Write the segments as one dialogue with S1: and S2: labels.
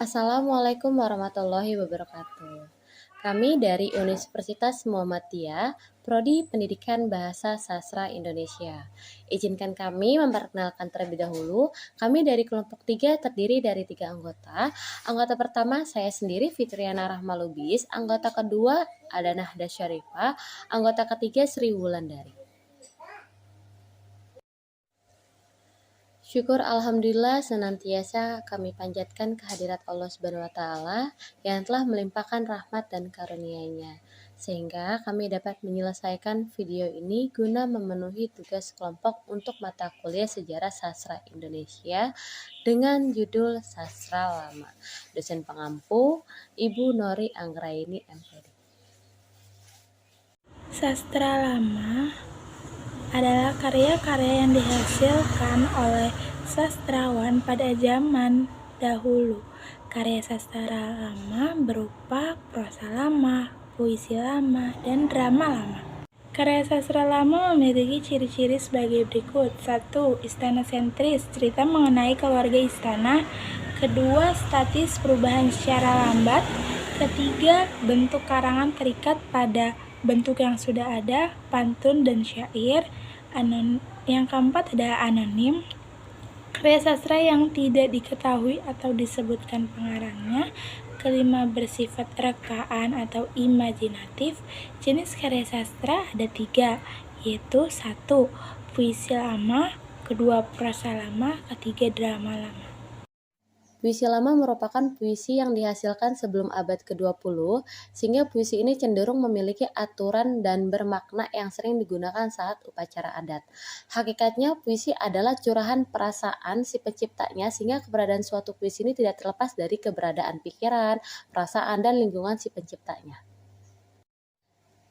S1: Assalamualaikum warahmatullahi wabarakatuh. Kami dari Universitas Muhammadiyah, Prodi Pendidikan Bahasa Sastra Indonesia. Izinkan kami memperkenalkan terlebih dahulu. Kami dari kelompok 3 terdiri dari 3 anggota. Anggota pertama saya sendiri Fitriana Rahmalubis, anggota kedua ada Nahda Syarifah, anggota ketiga Sri Wulandari. Syukur alhamdulillah senantiasa kami panjatkan kehadirat Allah Subhanahu wa taala yang telah melimpahkan rahmat dan karunia-Nya sehingga kami dapat menyelesaikan video ini guna memenuhi tugas kelompok untuk mata kuliah Sejarah Sastra Indonesia dengan judul Sastra Lama. Dosen pengampu Ibu Nori Anggraini MPD.
S2: Sastra lama adalah karya-karya yang dihasilkan oleh sastrawan pada zaman dahulu. Karya sastra lama berupa prosa lama, puisi lama, dan drama lama. Karya sastra lama memiliki ciri-ciri sebagai berikut. 1. Istana sentris, cerita mengenai keluarga istana. Kedua, statis, perubahan secara lambat. Ketiga, bentuk karangan terikat pada bentuk yang sudah ada, pantun dan syair. Yang keempat adalah anonim, karya sastra yang tidak diketahui atau disebutkan pengarangnya. Kelima, bersifat rekaan atau imajinatif. Jenis karya sastra ada 3, yaitu 1. Puisi lama, kedua prosa lama, ketiga drama lama.
S1: Puisi lama merupakan puisi yang dihasilkan sebelum abad ke-20, sehingga puisi ini cenderung memiliki aturan dan bermakna yang sering digunakan saat upacara adat. Hakikatnya, puisi adalah curahan perasaan si penciptanya, sehingga keberadaan suatu puisi ini tidak terlepas dari keberadaan pikiran, perasaan, dan lingkungan si penciptanya.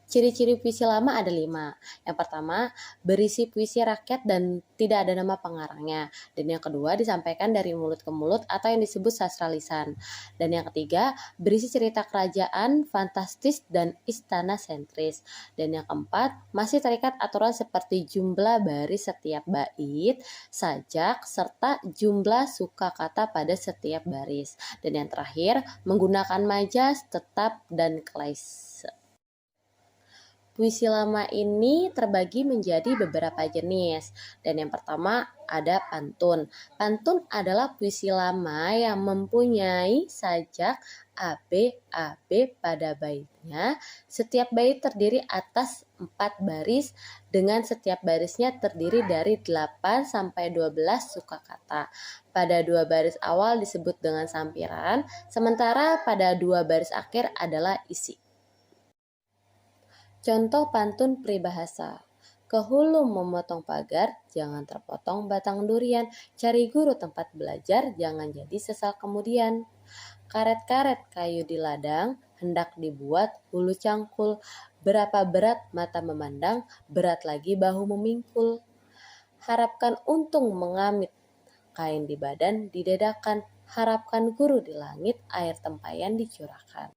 S1: Ciri-ciri puisi lama ada 5. Yang pertama, berisi puisi rakyat dan tidak ada nama pengarangnya. Dan yang kedua, disampaikan dari mulut ke mulut atau yang disebut sastra lisan. Dan yang ketiga, berisi cerita kerajaan, fantastis, dan istana sentris. Dan yang keempat, masih terikat aturan seperti jumlah baris setiap bait, sajak, serta jumlah suka kata pada setiap baris. Dan yang terakhir, menggunakan majas, tetap, dan klise. Puisi lama ini terbagi menjadi beberapa jenis. Dan yang pertama ada pantun. Pantun adalah puisi lama yang mempunyai sajak AB pada baitnya. Setiap bait terdiri atas 4 baris dengan setiap barisnya terdiri dari 8 sampai 12 suka kata. Pada 2 baris awal disebut dengan sampiran, sementara pada 2 baris akhir adalah isi. Contoh pantun peribahasa. Ke hulu memotong pagar, jangan terpotong batang durian. Cari guru tempat belajar, jangan jadi sesal kemudian. Karet-karet kayu di ladang, hendak dibuat hulu cangkul. Berapa berat mata memandang, berat lagi bahu memingkul. Harapkan untung mengamit, kain di badan didadakan. Harapkan guru di langit, air tempayan dicurahkan.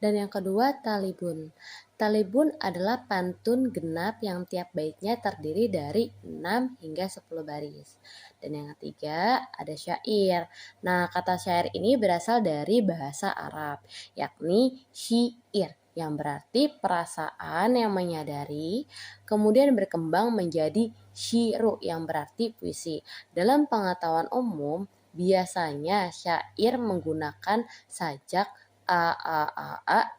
S1: Dan yang kedua, talibun. Talibun adalah pantun genap yang tiap baitnya terdiri dari 6 hingga 10 baris. Dan yang ketiga, ada syair. Nah, kata syair ini berasal dari bahasa Arab, yakni syair, yang berarti perasaan yang menyadari, kemudian berkembang menjadi syiru yang berarti puisi. Dalam pengetahuan umum, biasanya syair menggunakan sajak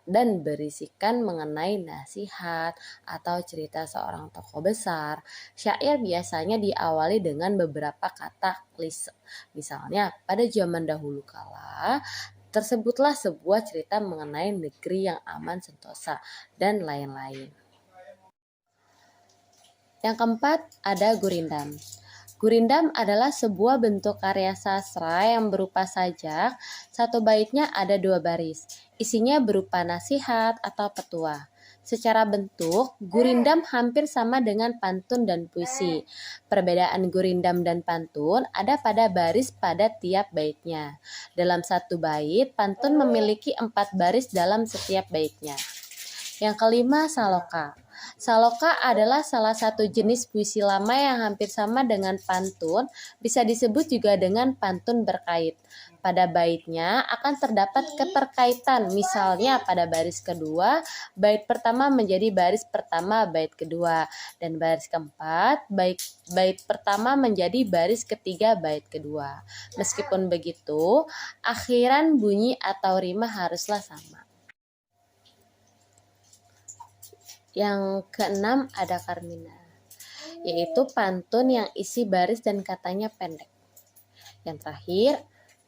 S1: dan berisikan mengenai nasihat atau cerita seorang tokoh besar. Syair biasanya diawali dengan beberapa kata klise. Misalnya, pada zaman dahulu kala, tersebutlah sebuah cerita mengenai negeri yang aman sentosa, dan lain-lain. Yang keempat, ada gurindam. Gurindam adalah sebuah bentuk karya sastra yang berupa sajak, satu baitnya ada 2 baris. Isinya berupa nasihat atau petua. Secara bentuk, gurindam hampir sama dengan pantun dan puisi. Perbedaan gurindam dan pantun ada pada baris pada tiap baitnya. Dalam satu bait, pantun memiliki 4 baris dalam setiap baitnya. Yang kelima, saloka. Saloka adalah salah satu jenis puisi lama yang hampir sama dengan pantun, bisa disebut juga dengan pantun berkait. Pada baitnya akan terdapat keterkaitan, misalnya pada baris kedua, bait pertama menjadi baris pertama bait kedua, dan baris keempat, bait pertama menjadi baris ketiga bait kedua. Meskipun begitu, akhiran bunyi atau rima haruslah sama. Yang keenam ada Karmina, yaitu pantun yang isi baris dan katanya pendek. Yang terakhir,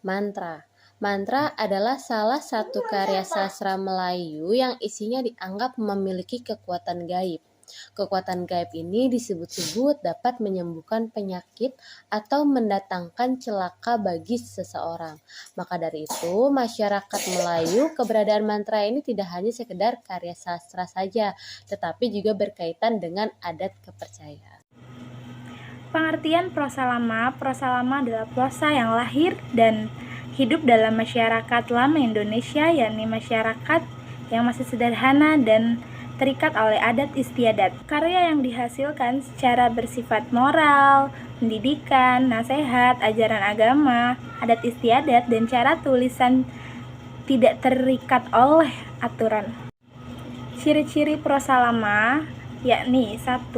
S1: mantra. Mantra adalah salah satu karya sastra Melayu yang isinya dianggap memiliki kekuatan gaib. Kekuatan gaib ini disebut-sebut dapat menyembuhkan penyakit atau mendatangkan celaka bagi seseorang. Maka dari itu, masyarakat Melayu, keberadaan mantra ini tidak hanya sekedar karya sastra saja, tetapi juga berkaitan dengan adat kepercayaan.
S2: Pengertian prosa lama adalah prosa yang lahir dan hidup dalam masyarakat lama Indonesia, yakni masyarakat yang masih sederhana dan terikat oleh adat istiadat. Karya yang dihasilkan secara bersifat moral, pendidikan, nasihat, ajaran agama, adat istiadat, dan cara tulisan tidak terikat oleh aturan. Ciri-ciri prosa lama yakni 1.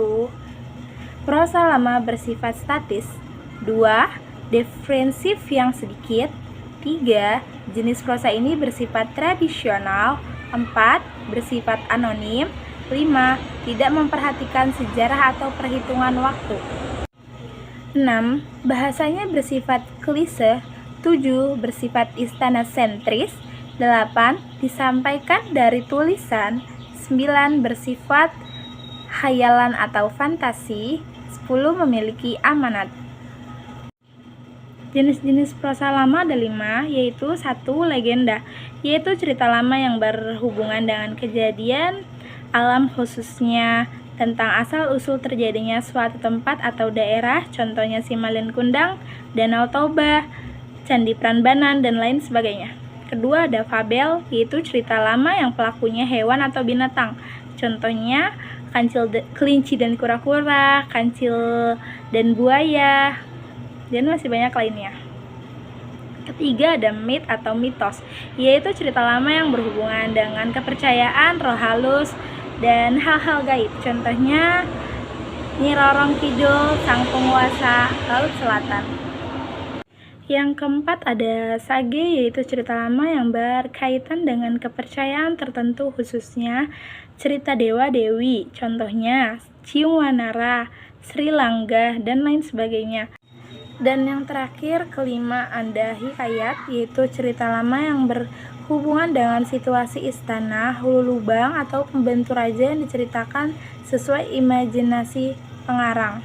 S2: Prosa lama bersifat statis. 2. Defensif yang sedikit. 3. Jenis prosa ini bersifat tradisional. 4. Bersifat anonim. 5. Tidak memperhatikan sejarah atau perhitungan waktu. 6. Bahasanya bersifat klise. 7. Bersifat istana sentris. 8. Disampaikan dari tulisan. 9. Bersifat khayalan atau fantasi. 10. Memiliki amanat. Jenis-jenis prosa lama ada 5, yaitu 1. Legenda, yaitu cerita lama yang berhubungan dengan kejadian alam, khususnya tentang asal-usul terjadinya suatu tempat atau daerah, contohnya Simalin Kundang, Danau Toba, Candi Prambanan, dan lain sebagainya. Kedua ada fabel, yaitu cerita lama yang pelakunya hewan atau binatang, contohnya kelinci dan kura-kura, kancil dan buaya, dan masih banyak lainnya. Ketiga ada mit atau mitos, yaitu cerita lama yang berhubungan dengan kepercayaan, roh halus, dan hal-hal gaib, contohnya Nyi Rorong Kidul, sang penguasa Laut Selatan. Yang keempat ada sage, yaitu cerita lama yang berkaitan dengan kepercayaan tertentu, khususnya cerita dewa-dewi, contohnya Ciung Wanara, Sri Langga, dan lain sebagainya. Dan yang terakhir, kelima ada hikayat, yaitu cerita lama yang berhubungan dengan situasi istana, hulu lubang, atau pembantu raja yang diceritakan sesuai imajinasi pengarang.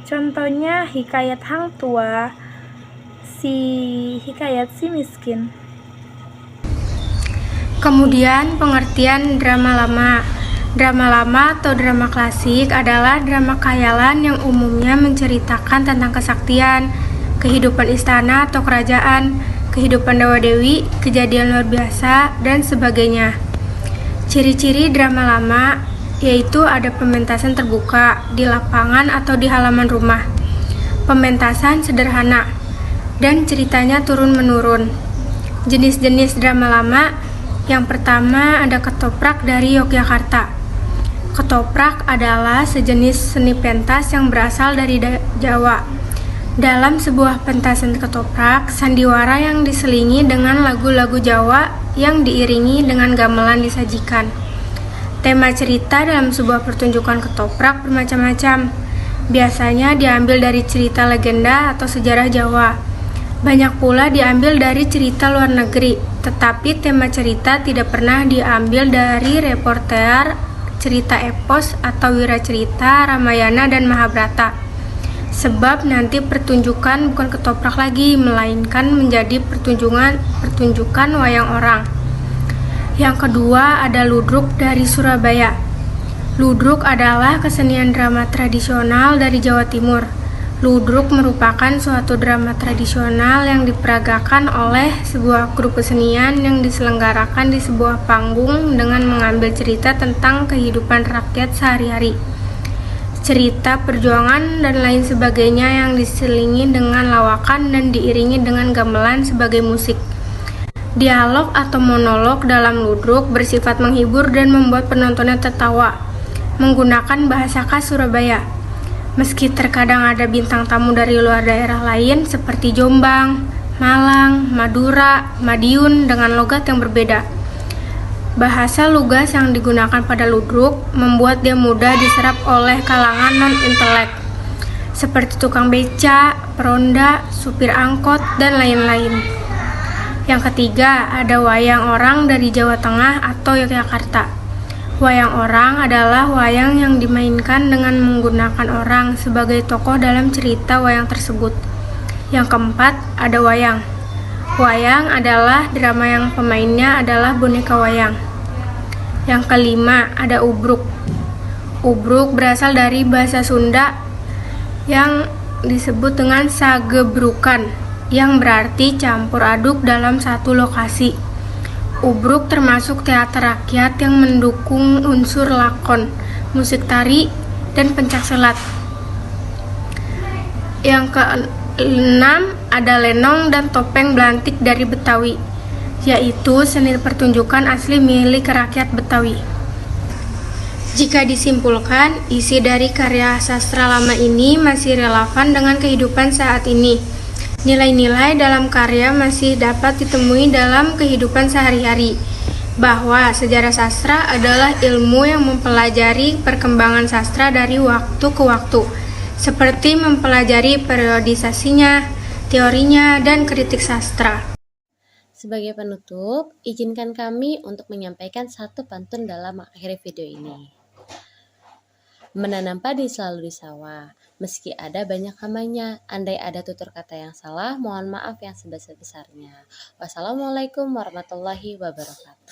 S2: Contohnya hikayat Hang Tua, hikayat si miskin.
S3: Kemudian pengertian drama lama. Drama lama atau drama klasik adalah drama khayalan yang umumnya menceritakan tentang kesaktian, kehidupan istana atau kerajaan, kehidupan dewa-dewi, kejadian luar biasa, dan sebagainya. Ciri-ciri drama lama yaitu ada pementasan terbuka di lapangan atau di halaman rumah, pementasan sederhana, dan ceritanya turun-menurun. Jenis-jenis drama lama, yang pertama ada ketoprak dari Yogyakarta. Ketoprak adalah sejenis seni pentas yang berasal dari Jawa. Dalam sebuah pentasan ketoprak, sandiwara yang diselingi dengan lagu-lagu Jawa yang diiringi dengan gamelan disajikan. Tema cerita dalam sebuah pertunjukan ketoprak bermacam-macam. Biasanya diambil dari cerita legenda atau sejarah Jawa. Banyak pula diambil dari cerita luar negeri, tetapi tema cerita tidak pernah diambil dari reporter, cerita epos atau wiracerita, Ramayana dan Mahabharata. Sebab nanti pertunjukan bukan ketoprak lagi, melainkan menjadi pertunjukan wayang orang. Yang kedua ada ludruk dari Surabaya. Ludruk adalah kesenian drama tradisional dari Jawa Timur. Ludruk merupakan suatu drama tradisional yang diperagakan oleh sebuah grup kesenian yang diselenggarakan di sebuah panggung dengan mengambil cerita tentang kehidupan rakyat sehari-hari, cerita perjuangan dan lain sebagainya yang diselingi dengan lawakan dan diiringi dengan gamelan sebagai musik. Dialog atau monolog dalam ludruk bersifat menghibur dan membuat penontonnya tertawa, menggunakan bahasa khas Surabaya. Meski terkadang ada bintang tamu dari luar daerah lain seperti Jombang, Malang, Madura, Madiun dengan logat yang berbeda. Bahasa lugas yang digunakan pada ludruk membuat dia mudah diserap oleh kalangan non-intelek, seperti tukang beca, peronda, supir angkot, dan lain-lain. Yang ketiga, ada wayang orang dari Jawa Tengah atau Yogyakarta. Wayang orang adalah wayang yang dimainkan dengan menggunakan orang sebagai tokoh dalam cerita wayang tersebut. Yang keempat, ada wayang. Wayang adalah drama yang pemainnya adalah boneka wayang. Yang kelima, ada ubruk. Ubruk berasal dari bahasa Sunda yang disebut dengan sagebrukan, yang berarti campur aduk dalam satu lokasi. Ubruk termasuk teater rakyat yang mendukung unsur lakon, musik tari, dan pencaksilat. Yang keenam ada lenong dan topeng belantik dari Betawi, yaitu seni pertunjukan asli milik rakyat Betawi. Jika disimpulkan, isi dari karya sastra lama ini masih relevan dengan kehidupan saat ini. Nilai-nilai dalam karya masih dapat ditemui dalam kehidupan sehari-hari, bahwa sejarah sastra adalah ilmu yang mempelajari perkembangan sastra dari waktu ke waktu, seperti mempelajari periodisasinya, teorinya, dan kritik sastra.
S1: Sebagai penutup, izinkan kami untuk menyampaikan satu pantun dalam mengakhiri video ini. Menanam padi selalu di sawah, meski ada banyak hambanya. Andai ada tutur kata yang salah, mohon maaf yang sebesar-besarnya. Wassalamualaikum warahmatullahi wabarakatuh.